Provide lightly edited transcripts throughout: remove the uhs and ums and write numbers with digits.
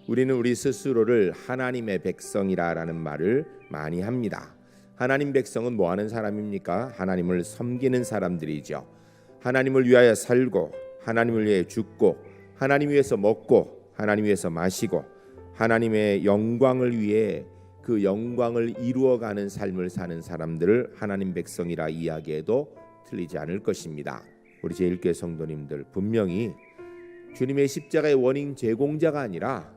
우리는 우리 스스로를 하나님의 백성이라는 말을 많이 합니다. 하나님 백성은 뭐 하는 사람입니까? 하나님을 섬기는 사람들이죠. 하나님을 위하여 살고 하나님을 위해 죽고 하나님 위해서 먹고 하나님 위해서 마시고 하나님의 영광을 위해 그 영광을 이루어가는 삶을 사는 사람들을 하나님 백성이라 이야기해도 틀리지 않을 것입니다. 우리 제1교회 성도님들, 분명히 주님의 십자가의 원인 제공자가 아니라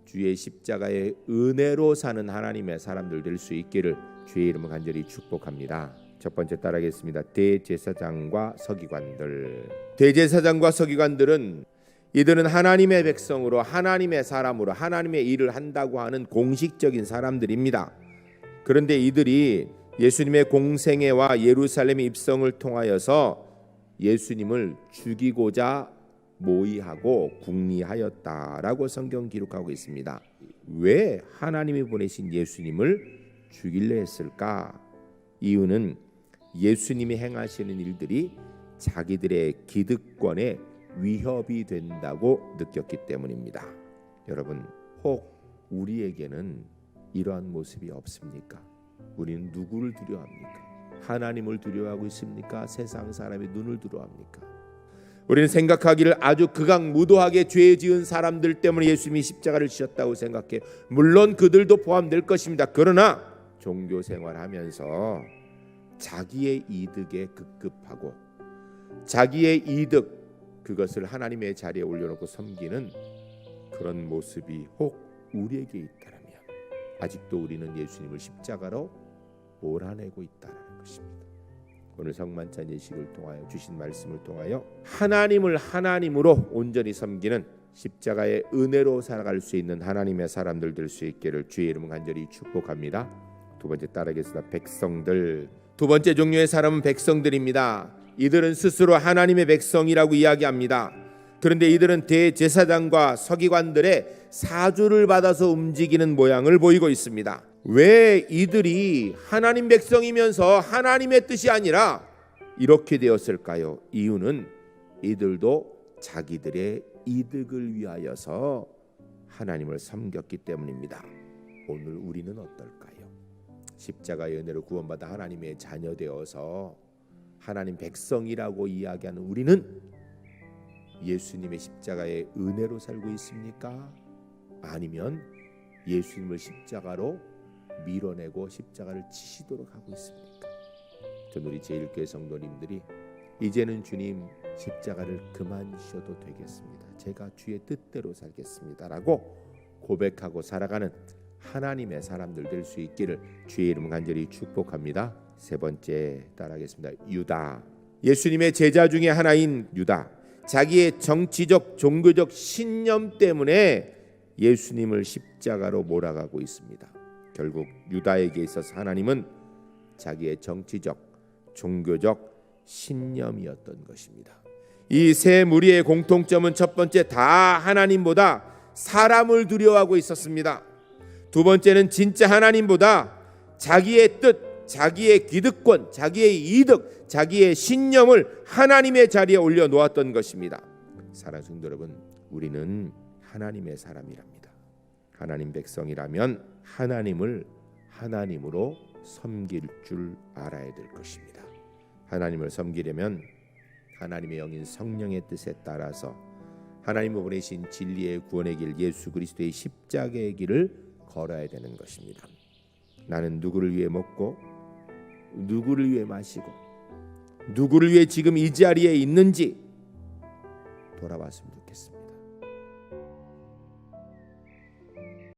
주의 십자가의 은혜로 사는 하나님의 사람들 될 수 있기를 주의 이름으로 간절히 축복합니다. 첫 번째 따라하겠습니다. 대제사장과 서기관들. 대제사장과 서기관들은 이들은 하나님의 백성으로 하나님의 사람으로 하나님의 일을 한다고 하는 공식적인 사람들입니다. 그런데 이들이 예수님의 공생애와 예루살렘 입성을 통하여서 예수님을 죽이고자 모의하고 궁리하였다라고 성경 기록하고 있습니다. 왜 하나님이 보내신 예수님을 죽이려 했을까? 이유는 예수님이 행하시는 일들이 자기들의 기득권에 위협이 된다고 느꼈기 때문입니다. 여러분, 혹 우리에게는 이러한 모습이 없습니까? 우리는 누구를 두려워합니까? 하나님을 두려워하고 있습니까? 세상 사람의 눈을 두려워합니까? 우리는 생각하기를 아주 극악무도하게 죄 지은 사람들 때문에 예수님이 십자가를 지셨다고 생각해요. 물론 그들도 포함될 것입니다. 그러나 종교 생활하면서 자기의 이득에 급급하고 자기의 이득, 그것을 하나님의 자리에 올려놓고 섬기는 그런 모습이 혹 우리에게 있다면 아직도 우리는 예수님을 십자가로 몰아내고 있다는 것입니다. 오늘 성만찬 예식을 통하여 주신 말씀을 통하여 하나님을 하나님으로 온전히 섬기는 십자가의 은혜로 살아갈 수 있는 하나님의 사람들 될 수 있기를 주의 이름으로 간절히 축복합니다. 두 번째 따라하겠습니다. 백성들. 두 번째 종류의 사람은 백성들입니다. 이들은 스스로 하나님의 백성이라고 이야기합니다. 그런데 이들은 대제사장과 서기관들의 사주를 받아서 움직이는 모양을 보이고 있습니다. 왜 이들이 하나님 백성이면서 하나님의 뜻이 아니라 이렇게 되었을까요? 이유는 이들도 자기들의 이득을 위하여서 하나님을 섬겼기 때문입니다. 오늘 우리는 어떨까요? 십자가의 은혜로 구원받아 하나님의 자녀 되어서 하나님 백성이라고 이야기하는 우리는 예수님의 십자가의 은혜로 살고 있습니까? 아니면 예수님을 십자가로 밀어내고 십자가를 치시도록 하고 있습니까? 전 우리 제1교회 성도님들이 이제는 주님 십자가를 그만 지셔도 되겠습니다. 제가 주의 뜻대로 살겠습니다 라고 고백하고 살아가는 하나님의 사람들 될 수 있기를 주의 이름 간절히 축복합니다. 세 번째 따라하겠습니다. 유다. 예수님의 제자 중에 하나인 유다. 자기의 정치적 종교적 신념 때문에 예수님을 십자가로 몰아가고 있습니다. 결국 유다에게 있어서 하나님은 자기의 정치적 종교적 신념이었던 것입니다. 이 세 무리의 공통점은 첫 번째, 다 하나님보다 사람을 두려워하고 있었습니다. 두 번째는 진짜 하나님보다 자기의 뜻, 자기의 기득권, 자기의 이득, 자기의 신념을 하나님의 자리에 올려놓았던 것입니다. 사랑하는 성도 여러분, 우리는 하나님의 사람이랍니다. 하나님 백성이라면 하나님을 하나님으로 섬길 줄 알아야 될 것입니다. 하나님을 섬기려면 하나님의 영인 성령의 뜻에 따라서 하나님을 보내신 진리의 구원의 길, 예수 그리스도의 십자가의 길을 걸어야 되는 것입니다. 나는 누구를 위해 먹고 누구를 위해 마시고 누구를 위해 지금 이 자리에 있는지 돌아봤으면 좋겠습니다.